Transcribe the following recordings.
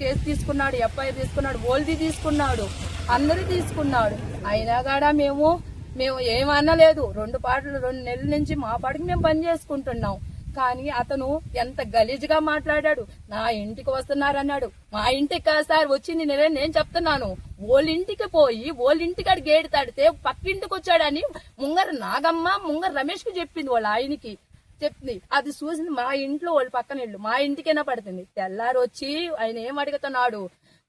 Case తీసుకున్నాడు, FIR తీసుకున్నాడు, ఓల్ది తీసుకున్నాడు, అందరూ తీసుకున్నాడు. అయినా కూడా మేము ఏమనలేదు. 2 నెలల నుంచి మా పాటికి మేము పని చేసుకుంటున్నాం. కానీ అతను ఎంత గలీజ్గా మాట్లాడాడు. నా ఇంటికి వస్తున్నారన్నాడు. మా ఇంటికి కాదు సార్ వచ్చింది, నేను చెప్తున్నాను. వాళ్ళింటికి పోయి వాళ్ళింటికి అడి గేటు తడితే పక్కింటికి వచ్చాడని ముంగర నాగమ్మ ముంగర రమేష్ కు చెప్పింది. వాళ్ళ ఆయనకి చెప్పింది. అది చూసింది మా ఇంట్లో వాళ్ళు పక్కన ఇల్లు, మా ఇంటికైనా పడుతుంది. తెల్లారు వచ్చి ఆయన ఏం అడుగుతున్నాడు,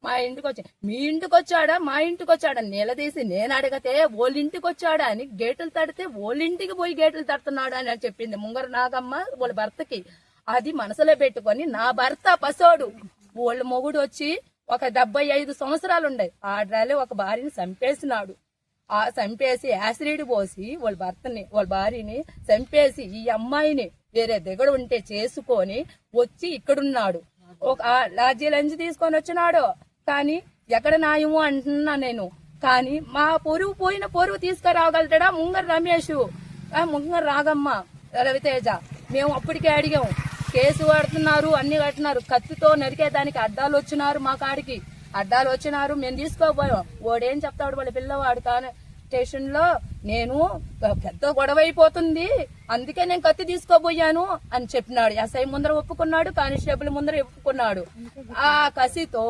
మా ఇంటికి వచ్చి మీ ఇంటికి వచ్చాడా మా ఇంటికి వచ్చాడా నిలదీసి నేను అడిగితే వాళ్ళ ఇంటికి వచ్చాడా అని గేటులు తడితే వాళ్ళ ఇంటికి పోయి గేటులు తడుతున్నాడు అని చెప్పింది ముంగర నాగమ్మ వాళ్ళ భర్తకి. అది మనసులో పెట్టుకొని నా భర్త పసోడు, వాళ్ళ మొగుడు వచ్చి ఒక 75 సంవత్సరాలు ఉండే ఆడ్రాలే ఒక భార్యని చంపేసినాడు. ఆ చంపేసి యాసిడ్ పోసి వాళ్ళ భార్యని చంపేసి ఈ అమ్మాయిని వేరే దగ్గర ఉంటే చేసుకొని వచ్చి ఇక్కడున్నాడు. ఒక లాడ్జీ లంచ్ తీసుకొని వచ్చినాడు. కానీ ఎక్కడ న్యాయము అంటున్నా నేను. కానీ మా పొరుగు పోయిన పొరుగు తీసుకురాగలుగుతాడా ముంగర రమేష్, ముంగర రాగమ్మ, రవితేజ. మేము అప్పటికే అడిగాం. కేసు కడుతున్నారు, అన్ని కట్టినారు. కత్తితో నరికేదానికి అడ్డాలు వచ్చినారు, మా కాడికి అడ్డాలు వచ్చినారు. మేము తీసుకోపోయాం. వాడేం చెప్తాడు వాళ్ళ పిల్లవాడు కానీ స్టేషన్ లో నేను పెద్ద గొడవ అయిపోతుంది అందుకే నేను కత్తి తీసుకోబోయాను అని చెప్పినాడు. ఎస్ఐ ముందర ఒప్పుకున్నాడు, కానిస్టేబుల్ ముందర ఒప్పుకున్నాడు. ఆ కసితో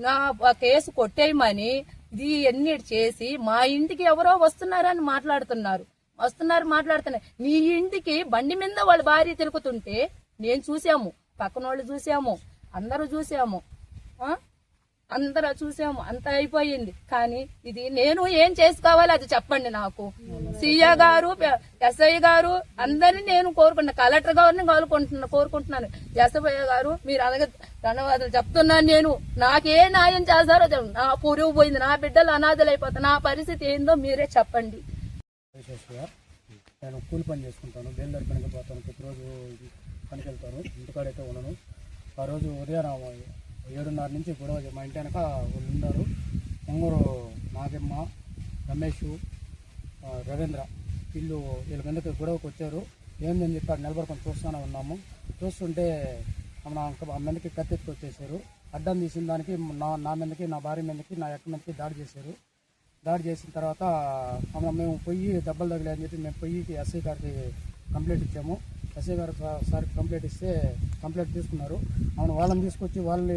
నా కేసు కొట్టేయమని ఇది ఎన్ని చేసి మా ఇంటికి ఎవరో వస్తున్నారని మాట్లాడుతున్నారు. నీ ఇంటికి బండి మీద వాళ్ళ భార్య తిరుగుతుంటే నేను చూసాము, పక్కన వాళ్ళు చూసాము, అందరూ చూసాము, అంత అయిపోయింది. కానీ ఇది నేను ఏం చేసుకోవాలి అది చెప్పండి నాకు. సీఏ గారు, ఎస్ఐ గారు అందరినీ నేను కోరుకుంటున్నా, కలెక్టర్ గారిని కోరుకుంటున్నాను. ఎస్ఐ గారు మీరు అలాగే ధన్యవాదాలు చెప్తున్నాను. నేను నాకే న్యాయం చేస్తారో నా పురుగు పోయింది, నా బిడ్డలు అనాథలు అయిపోతా, నా పరిస్థితి ఏందో మీరే చెప్పండి. నేను కూలి పని చేసుకుంటాను, బేల్దారి పనికి పోతాను, ప్రతిరోజు పనికి వెళ్తాను, ఇంటికాడైతే ఉన్నాను. ఆ రోజు ఉదయం 7:30 నుంచి గొడవ మా ఇంటి వెనక వాళ్ళు ఉన్నారు. ముంగూరు నాగమ్మ, రమేష్, రవీంద్ర వీళ్ళ కిందకి గొడవకు వచ్చారు. ఏందని చెప్పి నిలబడుకొని చూస్తూనే ఉన్నాము. చూస్తుంటే ఆ మీదకి కత్తెత్తుకు వచ్చేసారు. అడ్డం తీసిన దానికి నా మీదకి, నా భార్య మీదకి, నా ఎక్క మీదకి దాడి చేశారు. దాడి చేసిన తర్వాత మేము పొయ్యి దెబ్బలు తగిలాయని చెప్పి మేము పొయ్యికి ఎస్ఐ గారికి కంప్లైంట్ ఇచ్చాము. ఎస్ఐ గారు సార్కి కంప్లైంట్ ఇస్తే కంప్లైంట్ తీసుకున్నారు. అవును వాళ్ళని తీసుకొచ్చి వాళ్ళని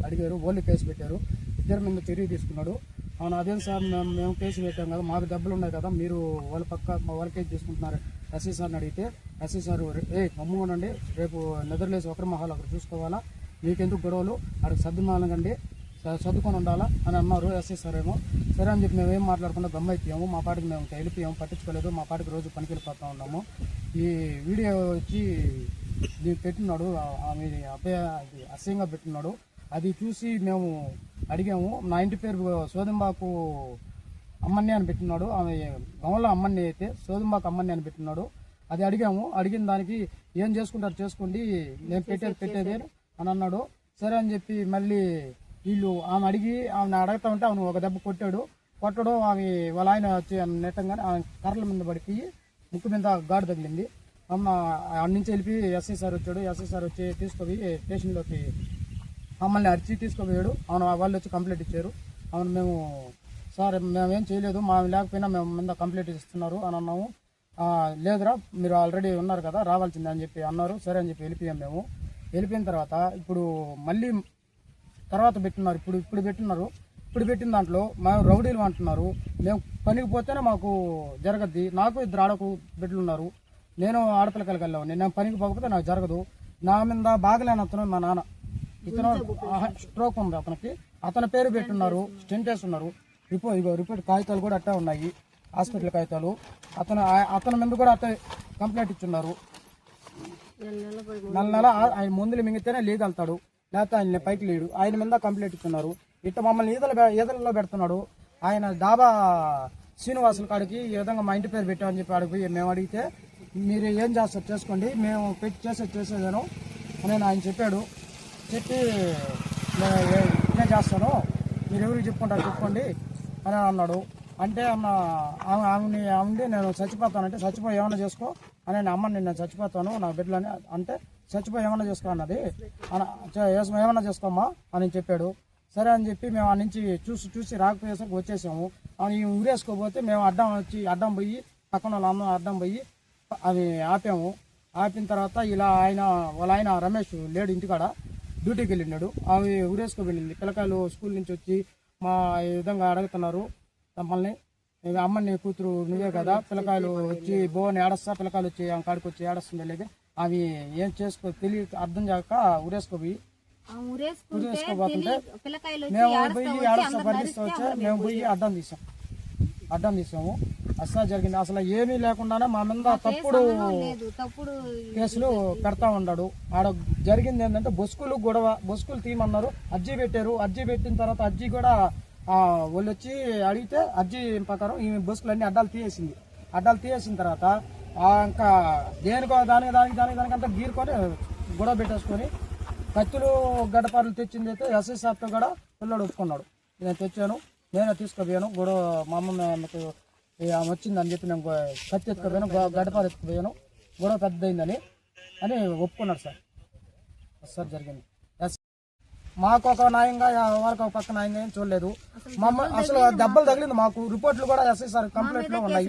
అడిగారు, వాళ్ళు కేసు పెట్టారు. ఇద్దరి మీద చర్య తీసుకున్నాడు. అవును అదేం సార్ మేము కేసు పెట్టాం కదా, మాకు దెబ్బలు ఉన్నాయి కదా, మీరు వాళ్ళ కేసు తీసుకుంటున్నారు ఎస్ఐ సార్ని అడిగితే ఎస్ఐ సార్ గమ్ముకోనండి, రేపు నిద్రలేసి ఒకరి మొహాలు అక్కడ చూసుకోవాలా, మీకెందుకు గొడవలు, అక్కడికి సర్దుమానండి, చదువుకొని ఉండాలా అని అన్నారు ఎస్ఐ సార్ ఏమో. సరే అని చెప్పి మేము ఏం మాట్లాడకుండా గమ్మైపోయాము. మా పాటికి మేము వెళ్ళిపోయాము, పట్టించుకోలేదు. మా పాటికి రోజు పనికి వెళ్ళిపోతూ ఉన్నాము. ఈ వీడియో వచ్చి దీనికి పెట్టినాడు, ఆమె అబ్బాయి అసహ్యంగా పెట్టినాడు. అది చూసి మేము అడిగాము. నా ఇంటి పేరు సోదంబాకు అమ్మన్ని అని పెట్టినాడు, ఆమె గమలో అమ్మన్ని అయితే సోదంబాకు అమ్మన్ని అని పెట్టినాడు. అది అడిగాము. అడిగిన దానికి ఏం చేసుకుంటారు చేసుకోండి, నేను పెట్టేది అని అన్నాడు. సరే అని చెప్పి మళ్ళీ వీళ్ళు ఆమె అడుగుతా ఉంటే ఆమె ఒక దెబ్బ కొట్టడం ఆమె వాళ్ళ ఆయన వచ్చి నెట్టంగానే ఆమె కర్రల మీద పడిపోయి ముక్కు మీద గాడు తగిలింది. అన్ని నుంచి వెళ్ళి ఎస్ఐ సార్ వచ్చాడు. ఎస్ఐ సార్ వచ్చి తీసుకుపోయి స్టేషన్లోకి మమ్మల్ని అరిచి తీసుకుపోయాడు. అవును వాళ్ళు వచ్చి కంప్లైంట్ ఇచ్చారు. అవును మేము సార్ మేమేం చేయలేదు, మా లేకపోయినా మేము మీద కంప్లైంట్ ఇస్తున్నారు అని అన్నాము. లేదురా మీరు ఆల్రెడీ ఉన్నారు కదా రావాల్సిందే అని చెప్పి అన్నారు. సరే అని చెప్పి వెళ్ళిపోయాం. మేము వెళ్ళిపోయిన తర్వాత ఇప్పుడు మళ్ళీ తర్వాత పెట్టినారు, ఇప్పుడు పెట్టినారు. ఇప్పుడు పెట్టిన దాంట్లో మేము రౌడీలు అంటున్నారు. మేము పనికి పోతేనే మాకు జరగద్ది. నాకు 2 ఆడకు బిడ్డలు ఉన్నారు, నేను ఆడపిల్లకలకి వెళ్ళాము. నేను పనికి పోకపోతే నాకు జరగదు. నా మీద బాగలేని అతను మా నాన్న, ఇతను స్ట్రోక్ ఉంది అతనికి, అతని పేరు పెట్టున్నారు, స్టెంట్ వేస్తున్నారు. రిపోర్ట్ కాగితాలు కూడా అట్టే ఉన్నాయి, హాస్పిటల్ కాగితాలు. అతని మీద కూడా అట్టే కంప్లైంట్ ఇచ్చున్నారు. నెల ఆయన మందులు మింగితేనే లీగలుతాడు, లేకపోతే ఆయన పైకి లేడు. ఆయన మీద కంప్లైంట్ ఇస్తున్నారు. ఇట్లా మమ్మల్ని ఈదలలో పెడుతున్నాడు. ఆయన డాబా శ్రీనివాసుల కాడికి ఈ విధంగా మా ఇంటి పేరు పెట్టామని చెప్పి అడిగి మేము అడిగితే మీరు ఏం చేస్తారు చేసుకోండి, మేము పెట్టి చేసేదేను అని ఆయన చెప్పాడు. చెప్పి నేను చేస్తాను, మీరు ఎవరికి చెప్పుకుంటారు చెప్పుకోండి అని అన్నాడు. అంటే ఆమె నేను చచ్చిపోతానంటే చచ్చిపోయి ఏమైనా చేసుకో అని అమ్మని నేను చచ్చిపోతాను నా బిడ్డలని అంటే చచ్చిపోయి ఏమన్నా చేసుకో అన్నది ఏమన్నా చేసుకోమ్మా అని చెప్పాడు. సరే అని చెప్పి మేము ఆ నుంచి చూసి రాకపోయేసరికి వచ్చేసాము. అని ఊరేసుకోపోతే మేము అడ్డం పోయి పక్కన వాళ్ళ అడ్డం పోయి అవి ఆపాము. ఆపిన తర్వాత ఇలా వాళ్ళ ఆయన రమేష్ లేడు, ఇంటికాడ డ్యూటీకి వెళ్ళినాడు. అవి ఊరేసుకోబెళ్ళింది. పిల్లకాయలు స్కూల్ నుంచి వచ్చి మా ఈ విధంగా అడుగుతున్నారు మమ్మల్ని, అమ్మని కూతురు నువ్వే కదా, పిల్లకాయలు వచ్చి బోని ఏడస్తా, పిల్లకాయలు వచ్చి ఆమె కాడికి వచ్చి ఏడస్తుంది లేదు, అవి ఏం అర్థం చేయక ఊరేసుకోపోయి ఊరేసుకోబోతుంటే మేము పోయి ఏడస్తా పరిగిస్తూ వచ్చా, మేము పోయి అడ్డం తీసాము. అసలు జరిగింది. అసలు ఏమీ లేకుండానే మా మీద తప్పుడు కేసులు పెడతా ఉన్నాడు. ఆడ జరిగింది ఏంటంటే బొస్కులు తీయమన్నారు, అర్జీ పెట్టారు. అర్జీ పెట్టిన తర్వాత అర్జీ కూడా వాళ్ళు వచ్చి అడిగితే అర్జీ ప్రకారం ఈ బొస్కులు అన్ని అడ్డాలు తీసేసిన తర్వాత ఇంకా దేనికో దానికంతా గీరుకొని గొడవ పెట్టేసుకొని కత్తులు గడ్డపారలు తెచ్చింది అయితే ఎస్ఐ సార్తో కూడా పిల్లడు ఒప్పుకున్నాడు. నేను తెచ్చాను, నేనే తీసుకుపోయాను, గొడవ మా అమ్మ ఆమె వచ్చిందని చెప్పి నేను కత్తి ఎత్తుకుపోయాను, గడ్డపార ఎత్తుకుపోయాను, గొడవ పెద్దయిందని అని ఒప్పుకున్నాడు సార్. జరిగింది. మాకు ఒక న్యాయంగా వాళ్ళకి ఒక పక్క న్యాయంగా ఏం చూడలేదు. అసలు దెబ్బలు తగిలింది మాకు. రిపోర్ట్లు కూడా ఎస్ఐ సార్ కంప్లైంట్ లో ఉన్నాయి.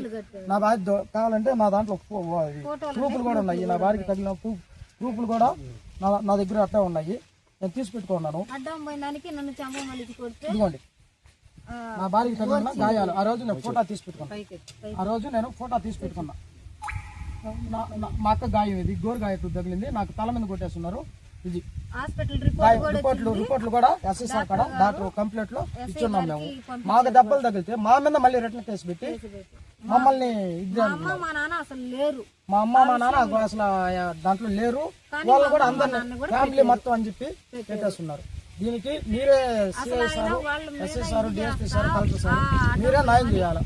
నా భార్య కావాలంటే నా దాంట్లో ప్రూఫ్లు కూడా ఉన్నాయి. నా భార్యకి తగిలిన ప్రూఫ్లు కూడా నా దగ్గర అట్లా ఉన్నాయి. నేను తీసి పెట్టుకున్నాను. ఇదిగోండి నా భార్యకి తగిలిన గాయాలు. ఆ రోజు నేను ఫోటో తీసి పెట్టుకున్నా. మా అక్క గాయం ఇది గోరు గాయకు తగిలింది. నాకు తల మీద కొట్టేస్తున్నారు. ఇది రిపోర్ట్లు కూడా ఎస్ఐ సార్ కాడ డాక్టర్ కంప్లైంట్ లో ఇచ్చున్నాం. మేము మాకు దెబ్బలు తగిలితే మా మీద మళ్ళీ రిటర్న్ కేసు పెట్టి మమ్మల్ని మా అమ్మ మా నాన్న అసలు దాంట్లో లేరు. వాళ్ళు కూడా అందరినీ ఫ్యామిలీ మొత్తం అని చెప్పి పెట్టేస్తున్నారు. దీనికి మీరే CI sir, SI sir, DSP sir, collector sir మీరే న్యాయం చేయాలి.